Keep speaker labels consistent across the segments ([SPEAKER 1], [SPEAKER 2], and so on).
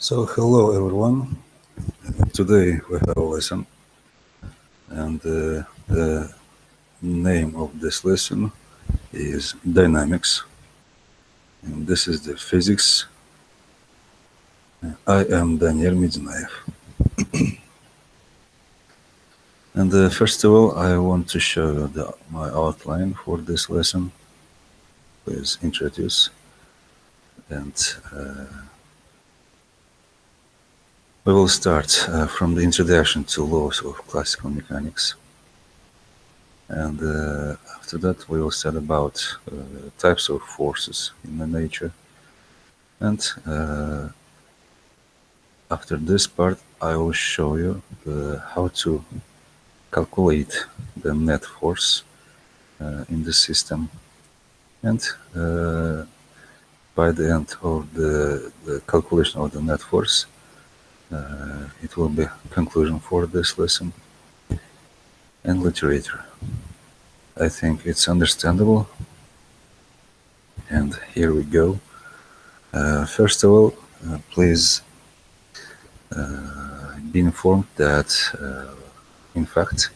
[SPEAKER 1] So hello everyone. Today we have a lesson, and the name of this lesson is dynamics. And this is the physics. I am Daniel Midznaev. And first of all, I want to show you my outline for this lesson. Please introduce, and we will start from the introduction to laws of classical mechanics. And after that, we will study about types of forces in the nature. And after this part, I will show you how to calculate the net force in the system. And by the end of the calculation of the net force, it will be conclusion for this lesson and literature. I think it's understandable. And here we go. First of all, please be informed that, in fact,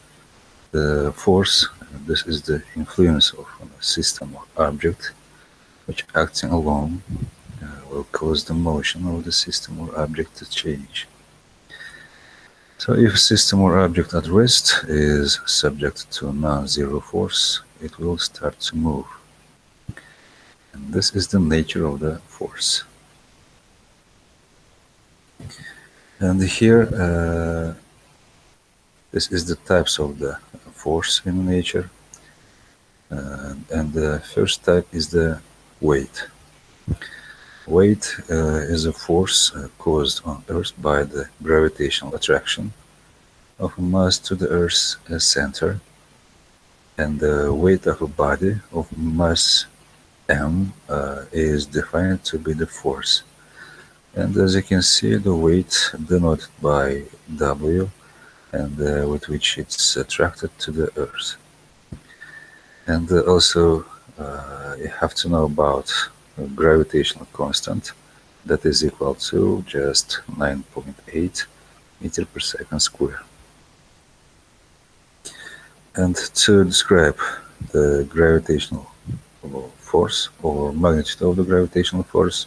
[SPEAKER 1] the force, this is the influence of a system or object which acting alone will cause the motion of the system or object to change. So if system or object at rest is subject to non-zero force, it will start to move. And this is the nature of the force. And here, this is the types of the force in nature. And the first type is the weight. Weight is a force caused on Earth by the gravitational attraction of a mass to the Earth's center, and the weight of a body of mass m is defined to be the force. And as you can see, the weight denoted by W, and with which it's attracted to the Earth. And also you have to know about gravitational constant that is equal to just 9.8 meter per second square. And to describe the gravitational force or magnitude of the gravitational force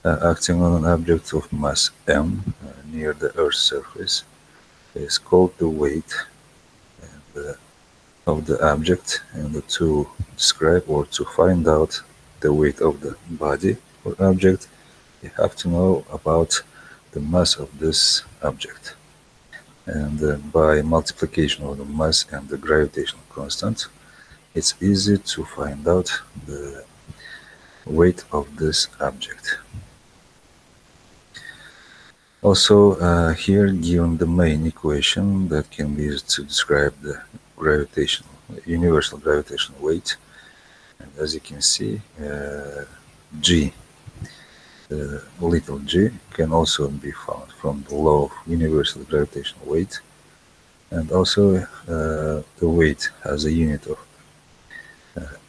[SPEAKER 1] acting on an object of mass m near the Earth's surface is called the weight of the object. And to describe or to find out the weight of the body or object, you have to know about the mass of this object. And by multiplication of the mass and the gravitational constant, it's easy to find out the weight of this object. Also, here given the main equation that can be used to describe the universal gravitational weight. And as you can see, G, little g, can also be found from the law of universal gravitational weight. And also the weight has a unit of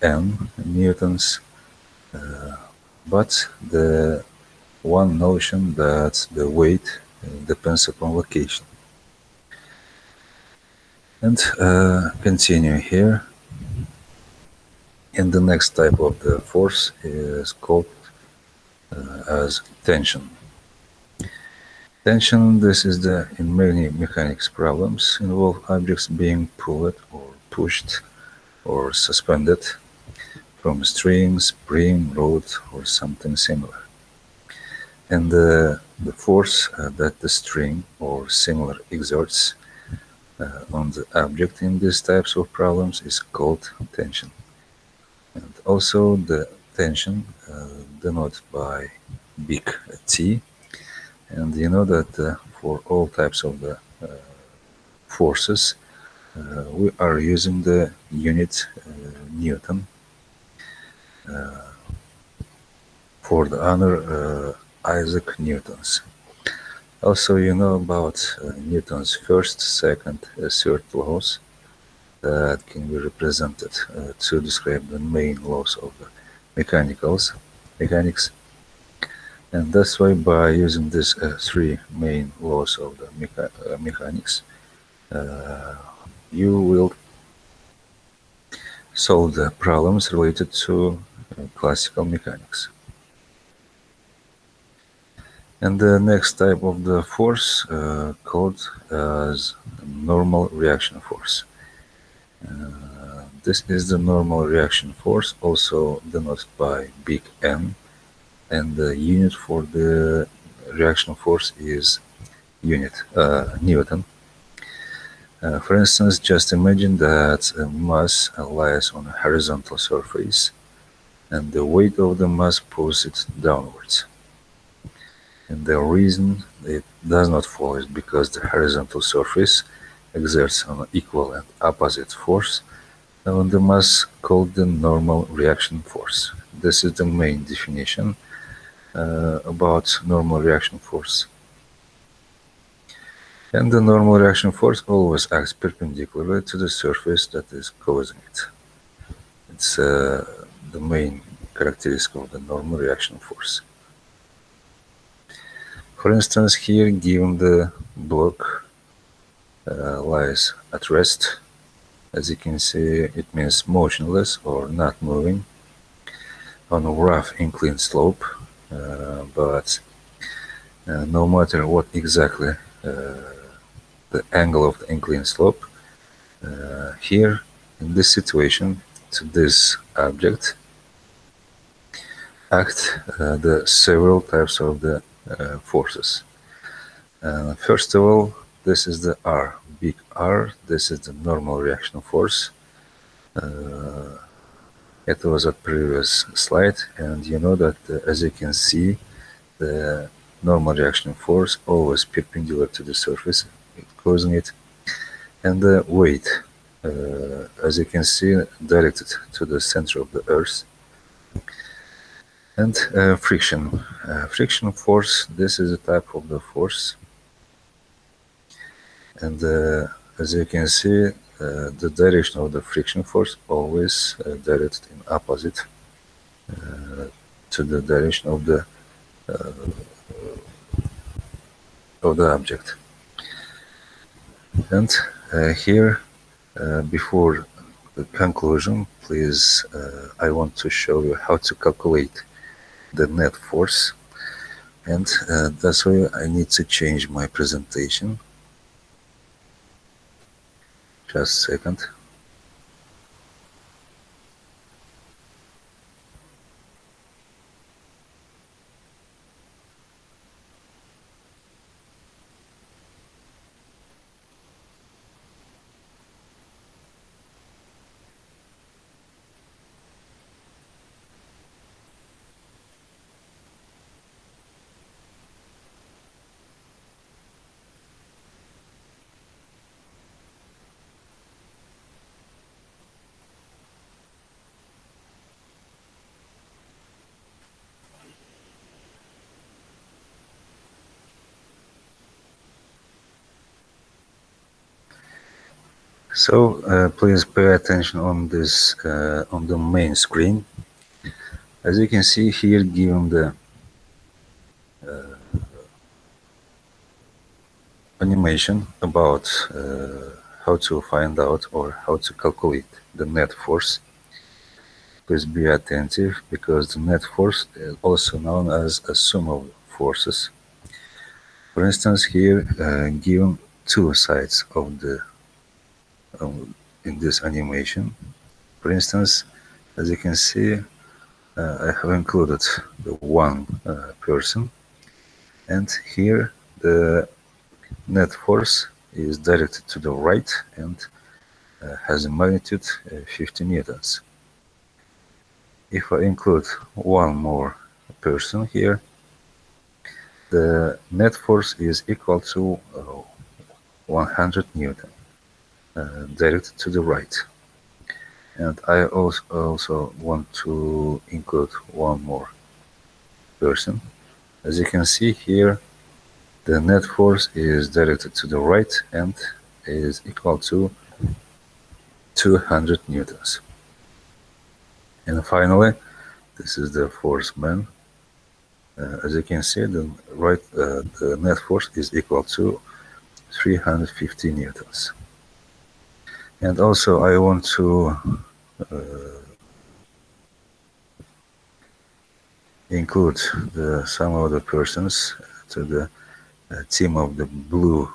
[SPEAKER 1] N newtons, but the one notion that the weight depends upon location. And continue here. And the next type of the force is called as tension. Tension, this is in many mechanics problems, involve objects being pulled or pushed or suspended from a string, spring, rod, or something similar. And the force that the string or similar exerts on the object in these types of problems is called tension. And also the tension denoted by big T. And you know that for all types of the forces, we are using the unit Newton. For the other, Isaac Newtons. Also, you know about Newton's first, second, third laws that can be represented to describe the main laws of the mechanics. And that's why by using these three main laws of the mechanics, you will solve the problems related to classical mechanics. And the next type of the force called as normal reaction force. This is the normal reaction force, also denoted by big N, and the unit for the reaction force is Newton. For instance, just imagine that a mass lies on a horizontal surface and the weight of the mass pulls it downwards. And the reason it does not fall is because the horizontal surface exerts an equal and opposite force on the mass called the normal reaction force. This is the main definition about normal reaction force. And the normal reaction force always acts perpendicularly to the surface that is causing it. It's the main characteristic of the normal reaction force. For instance, here given the block lies at rest, as you can see, it means motionless or not moving on a rough inclined slope, but no matter what exactly the angle of the inclined slope, here in this situation to this object act the several types of the forces. First of all, this is the R, big R. This is the normal reaction force. It was a previous slide, and you know that as you can see, the normal reaction force always perpendicular to the surface causing it, and the weight, as you can see, directed to the center of the Earth. And friction. Friction force, this is a type of the force. And as you can see, the direction of the friction force always directed in opposite to the direction of the object. And here, before the conclusion, please, I want to show you how to calculate the net force, and that's why I need to change my presentation. Just a second. So please pay attention on this on the main screen. As you can see here, given the animation about how to find out or how to calculate the net force, please be attentive, because the net force is also known as a sum of forces. For instance, here given two sides of the in this animation. For instance, as you can see, I have included the one person, and here the net force is directed to the right and has a magnitude 50 newtons. If I include one more person here, the net force is equal to 100 newton directed to the right. And I also want to include one more person. As you can see here, the net force is directed to the right and is equal to 200 newtons. And finally, this is the force man. As you can see, the net force is equal to 350 newtons. And also I want to include some other persons to the team of the blue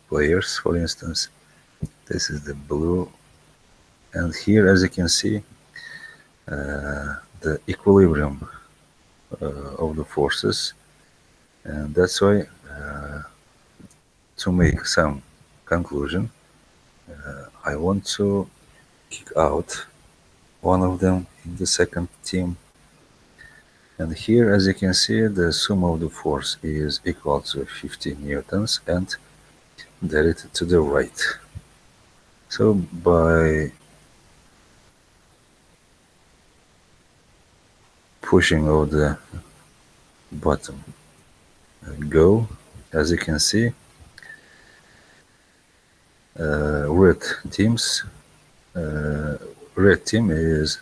[SPEAKER 1] players. For instance, this is the blue, and here, as you can see, the equilibrium of the forces, and that's why to make some conclusion, I want to kick out one of them in the second team. And here, as you can see, the sum of the force is equal to 50 newtons and directed to the right. So by pushing of the button go, as you can see, red teams, red team is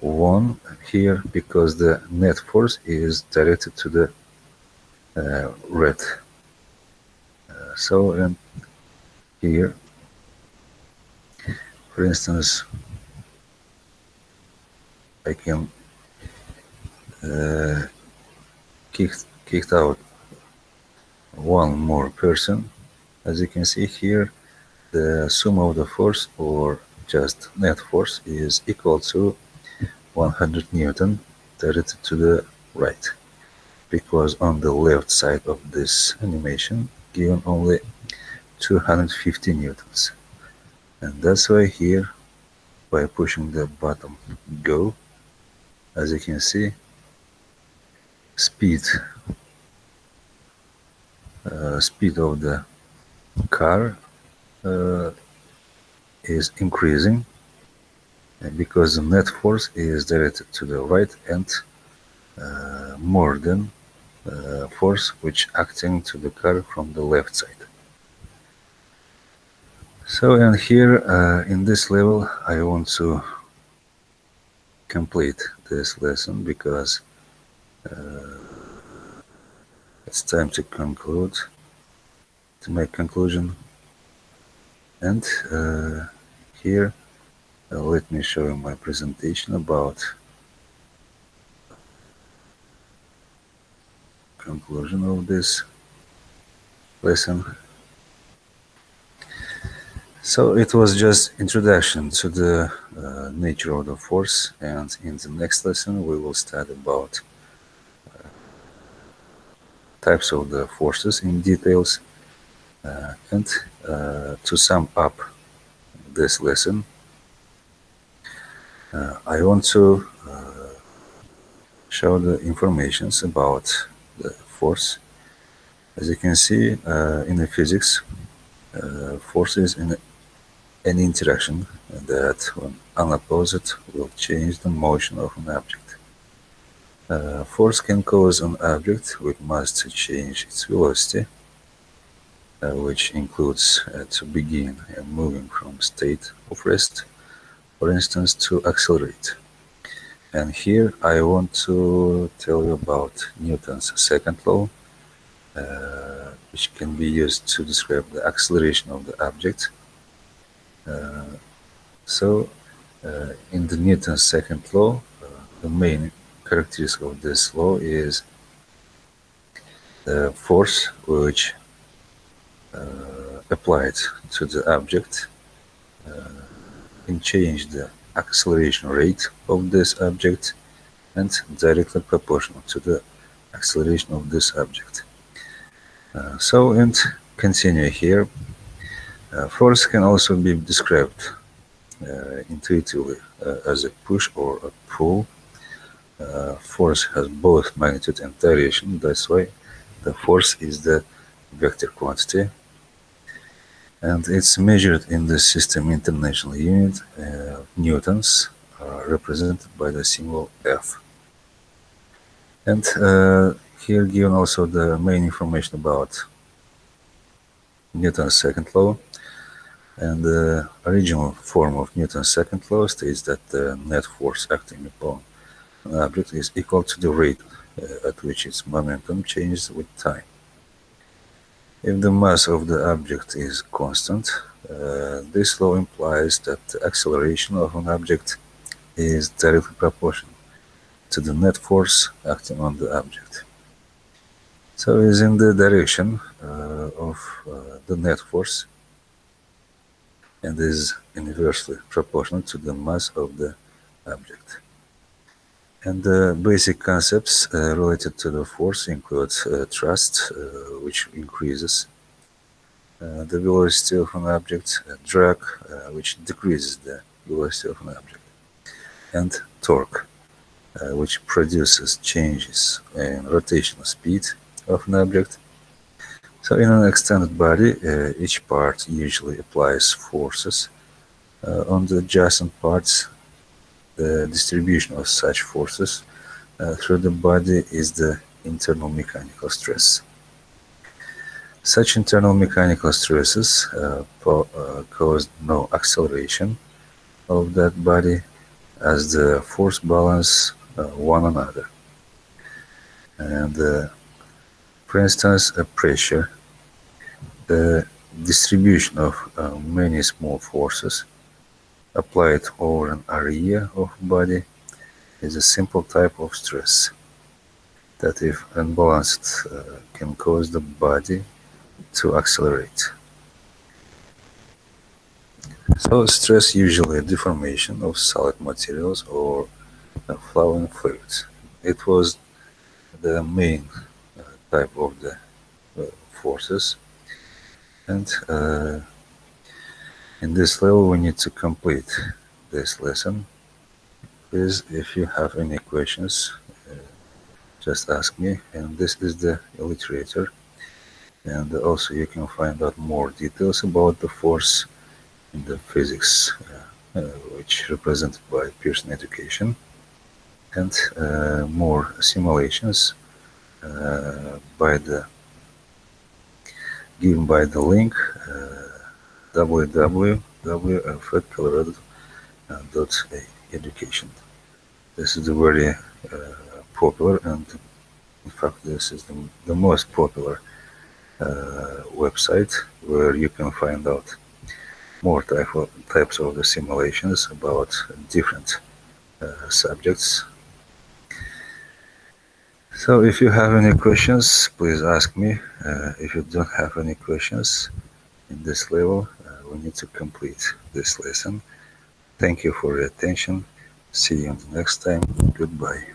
[SPEAKER 1] won here because the net force is directed to the red. So and here, for instance, I can kicked out one more person. As you can see here, the sum of the force, or just net force, is equal to 100 newton directed to the right, because on the left side of this animation given only 250 newtons. And that's why here, by pushing the button go, as you can see, speed of the car is increasing, because the net force is directed to the right and more than force which acting to the car from the left side. So, and here in this level I want to complete this lesson because it's time to conclude, to make conclusion. And here let me show you my presentation about conclusion of this lesson. So it was just introduction to the nature of the force, and in the next lesson we will study about types of the forces in details. And to sum up this lesson, I want to show the informations about the force. As you can see, in the physics, force is in an interaction that, when unopposed, will change the motion of an object. Force can cause an object with mass to change its velocity, which includes to begin moving from state of rest, for instance, to accelerate. And here I want to tell you about Newton's second law, which can be used to describe the acceleration of the object. So in the Newton's second law, the main characteristic of this law is the force which applied to the object can change the acceleration rate of this object and directly proportional to the acceleration of this object. So, and continue here. Force can also be described intuitively as a push or a pull. Force has both magnitude and direction. That's why the force is the vector quantity, and it's measured in the System International Unit, newtons, represented by the symbol F. And here given also the main information about Newton's second law. And the original form of Newton's second law states that the net force acting upon an object is equal to the rate at which its momentum changes with time. If the mass of the object is constant, this law implies that the acceleration of an object is directly proportional to the net force acting on the object. So is in the direction of the net force and is inversely proportional to the mass of the object. And the basic concepts related to the force include thrust, which increases the velocity of an object, drag, which decreases the velocity of an object, and torque, which produces changes in rotational speed of an object. So in an extended body, each part usually applies forces on the adjacent parts. The distribution of such forces through the body is the internal mechanical stress. Such internal mechanical stresses cause no acceleration of that body as the force balance one another. And for instance, a pressure, the distribution of many small forces applied over an area of body is a simple type of stress that, if unbalanced, can cause the body to accelerate. So stress usually a deformation of solid materials or flowing fluids. It was the main type of the forces, and in this level we need to complete this lesson. Please, if you have any questions, just ask me. And this is the Illiterator, and also you can find out more details about the force in the physics, which represented by Pearson Education, and more simulations given by the link www.colorado.education. This is a very popular, and in fact this is the most popular website where you can find out more types of the simulations about different subjects. So if you have any questions, please ask me. If you don't have any questions in this level, we need to complete this lesson. Thank you for your attention. See you on the next time. Goodbye.